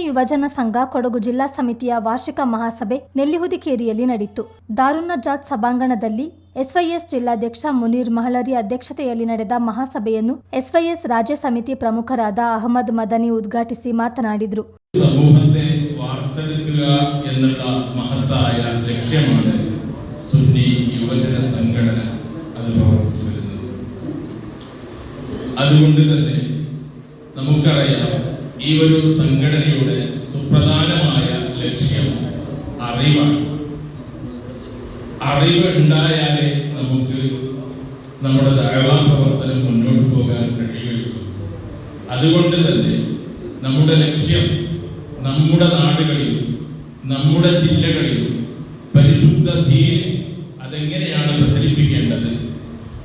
ಯುವಜನ ಸಂಘ ಕೊಡಗು ಜಿಲ್ಲಾ ಸಮಿತಿಯ ವಾರ್ಷಿಕ ಮಹಾಸಭೆ ನೆಲ್ಲಿಹುದಿಕೇರಿಯಲ್ಲಿ ನಡೆಯಿತು. ದಾರುನ್ನ ಜಾತ್ ಸಭಾಂಗಣದಲ್ಲಿ ಎಸ್ವೈಎಸ್ ಜಿಲ್ಲಾಧ್ಯಕ್ಷ ಮುನೀರ್ ಮಹಳರಿ ಅಧ್ಯಕ್ಷತೆಯಲ್ಲಿ ನಡೆದ ಮಹಾಸಭೆಯನ್ನು ಎಸ್ವೈಎಸ್ ರಾಜ್ಯ ಸಮಿತಿ ಪ್ರಮುಖರಾದ ಅಹಮದ್ ಮದನಿ ಉದ್ಘಾಟಿಸಿ ಮಾತನಾಡಿದರು. സമൂഹത്തെ വാർത്തെടുക്കുക എന്നുള്ള മഹത്തായ ലക്ഷ്യമാണ് സുന്നി യുവജന സംഘടന അത് പ്രവർത്തിച്ചു വരുന്നത്. അതുകൊണ്ട് തന്നെ നമുക്കറിയാം, ഈ ഒരു സംഘടനയുടെ സുപ്രധാനമായ ലക്ഷ്യം അറിവാണ്. അറിവ് ഉണ്ടായാലേ നമുക്ക് നമ്മുടെ ദഅവാ പ്രവർത്തനം മുന്നോട്ട് പോകാൻ കഴിയുകയുള്ളൂ. അതുകൊണ്ട് തന്നെ നമ്മുടെ ലക്ഷ്യം നമ്മുടെ നാടുകളിലും നമ്മുടെ ജില്ലകളിലും പരിശുദ്ധ ദീൻ അതെങ്ങനെയാണ് പ്രചരിപ്പിക്കേണ്ടത്,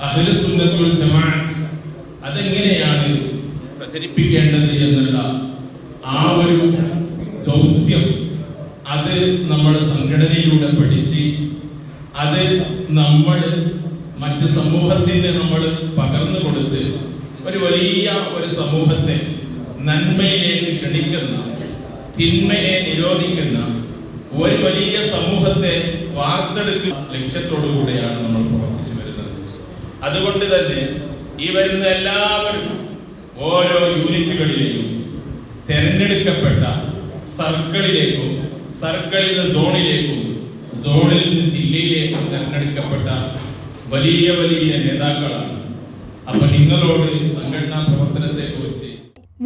അഹ്ലു സുന്നത്ത് വൽ ജമാഅത്ത് അതെങ്ങനെയാണ് പ്രചരിപ്പിക്കേണ്ടത് എന്നുള്ള ആ ഒരു ദൗത്യം അത് നമ്മൾ സംഘടനയിലൂടെ പഠിച്ച് അത് നമ്മൾ മറ്റ് സമൂഹത്തിന് നമ്മൾ പകർന്നു കൊടുത്ത് ഒരു വലിയ ഒരു സമൂഹത്തെ നന്മയിലേക്ക് ക്ഷണിക്കുന്ന, തിന്മയെ നിരോധിക്കുന്ന ഒരു വലിയ സമൂഹത്തെ വാർത്തെടുക്കുന്ന ലക്ഷ്യത്തോടുകൂടെയാണ് നമ്മൾ പ്രവർത്തിച്ചു വരുന്നത്. അതുകൊണ്ട് തന്നെ ഈ വരുന്ന എല്ലാവരും ഓരോ യൂണിറ്റുകളിലേക്കും തെരഞ്ഞെടുക്കപ്പെട്ട സർക്കിളിലേക്കും, സർക്കിളിൽ നിന്ന് സോണിലേക്കും, സോണിൽ നിന്ന് ജില്ലയിലേക്കും തെരഞ്ഞെടുക്കപ്പെട്ട വലിയ വലിയ നേതാക്കളാണ്. അപ്പൊ നിങ്ങളോട് സംഘടനാ പ്രവർത്തനത്തെ കുറിച്ച്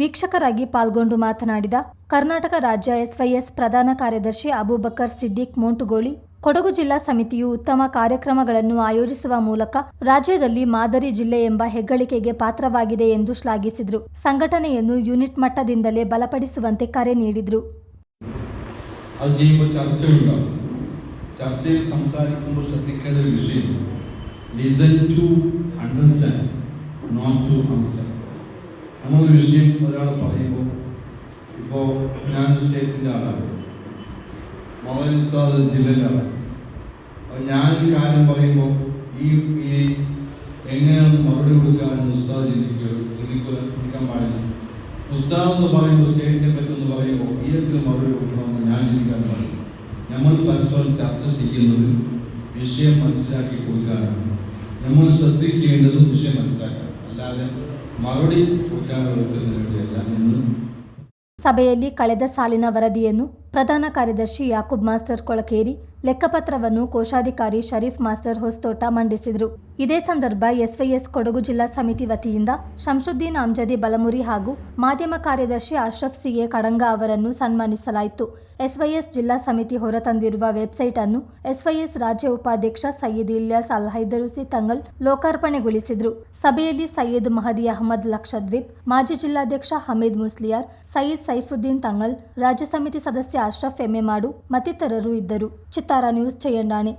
ವೀಕ್ಷಕರಾಗಿ ಪಾಲ್ಗೊಂಡು ಮಾತನಾಡಿದ ಕರ್ನಾಟಕ ರಾಜ್ಯ ಎಸ್ವೈಎಸ್ ಪ್ರಧಾನ ಕಾರ್ಯದರ್ಶಿ ಅಬೂಬಕರ್ ಸಿದ್ದಿಕ್ ಮೋಂಟುಗೋಳಿ, ಕೊಡಗು ಜಿಲ್ಲಾ ಸಮಿತಿಯು ಉತ್ತಮ ಕಾರ್ಯಕ್ರಮಗಳನ್ನು ಆಯೋಜಿಸುವ ಮೂಲಕ ರಾಜ್ಯದಲ್ಲಿ ಮಾದರಿ ಜಿಲ್ಲೆ ಎಂಬ ಹೆಗ್ಗಳಿಕೆಗೆ ಪಾತ್ರವಾಗಿದೆ ಎಂದು ಶ್ಲಾಘಿಸಿದರು. ಸಂಘಟನೆಯನ್ನು ಯೂನಿಟ್ ಮಟ್ಟದಿಂದಲೇ ಬಲಪಡಿಸುವಂತೆ ಕರೆ ನೀಡಿದರು. ചർച്ചയിൽ സംസാരിക്കുമ്പോൾ ശ്രദ്ധിക്കേണ്ട ഒരു വിഷയം listen to understand, not to understand. നമ്മളൊരു വിഷയം ഒരാൾ പറയുമ്പോൾ, ഇപ്പോൾ ഞാൻ സ്റ്റേറ്റിൻ്റെ ആളാണ്, മൗലവി ഉസ്താദ് ജില്ലയിലെ ആളാണ്. അപ്പോൾ ഞാനൊരു കാര്യം പറയുമ്പോൾ ഈ എങ്ങനെയാണ് മറുപടി കൊടുക്കാമെന്ന് ഉസ്താദ് ചിന്തിക്കാൻ പാടില്ല. ഉസ്താദ് എന്ന് പറയുമ്പോൾ സ്റ്റേറ്റിനെ പറ്റുമെന്ന് പറയുമ്പോൾ ഇതൊക്കെ മറുപടി കൊടുക്കണമെന്ന് ഞാൻ ചിന്തിക്കാൻ പാടില്ല. നമ്മൾ പരസ്പരം ചർച്ച ചെയ്യുന്നത് വിഷയം മനസ്സിലാക്കി കൊടുക്കാനാണ്. നമ്മൾ ശ്രദ്ധിക്കേണ്ടത് വിഷയം മനസ്സിലാക്കാൻ, അല്ലാതെ മറുപടി കൊടുക്കാനുള്ളതിന് വേണ്ടിയല്ല എന്ന്. ಸಭೆಯಲ್ಲಿ ಕಳೆದ ಸಾಲಿನ ವರದಿಯನ್ನು ಪ್ರಧಾನ ಕಾರ್ಯದರ್ಶಿ ಯಾಕೂಬ್ ಮಾಸ್ಟರ್ ಕೊಳಕೇರಿ, ಲೆಕ್ಕಪತ್ರವನ್ನು ಕೋಶಾಧಿಕಾರಿ ಶರೀಫ್ ಮಾಸ್ಟರ್ ಹೊಸತೋಟ ಮಂಡಿಸಿದರು. ಇದೇ ಸಂದರ್ಭ ಎಸ್ವೈಎಸ್ ಕೊಡಗು ಜಿಲ್ಲಾ ಸಮಿತಿ ವತಿಯಿಂದ ಶಂಶುದ್ದೀನ್ ಅಮ್ಜದಿ ಬಲಮುರಿ ಹಾಗೂ ಮಾಧ್ಯಮ ಕಾರ್ಯದರ್ಶಿ ಅಶ್ರಫ್ ಸಿಎ ಕಡಂಗ ಅವರನ್ನು ಸನ್ಮಾನಿಸಲಾಯಿತು. ಎಸ್ವೈಎಸ್ ಜಿಲ್ಲಾ ಸಮಿತಿ ಹೊರತಂದಿರುವ ವೆಬ್ಸೈಟ್ ಅನ್ನು ಎಸ್ವೈಎಸ್ ರಾಜ್ಯ ಉಪಾಧ್ಯಕ್ಷ ಸಯ್ಯದ್ ಇಲ್ಯಾಸ್ ಅಲ್ ಹೈದರುಸಿ ತಂಗಲ್ ಲೋಕಾರ್ಪಣೆಗೊಳಿಸಿದರು. ಸಭೆಯಲ್ಲಿ ಸಯ್ಯದ್ ಮಹದಿ ಅಹಮದ್ ಲಕ್ಷದ್ವೀಪ್, ಮಾಜಿ ಜಿಲ್ಲಾಧ್ಯಕ್ಷ ಹಮೀದ್ ಮುಸ್ಲಿಯಾರ್, ಸಯ್ಯದ್ ಸೈಫುದ್ದೀನ್ ತಂಗಲ್, ರಾಜ್ಯ ಸಮಿತಿ ಸದಸ್ಯ ಅಶ್ರಫ್ ಎಮ್ಮೆಮಾಡು ಮತ್ತಿತರರು ಇದ್ದರು. ಚಿತ್ತಾರ ನ್ಯೂಸ್, ಚಯ್ಯಂಡಾಣೆ.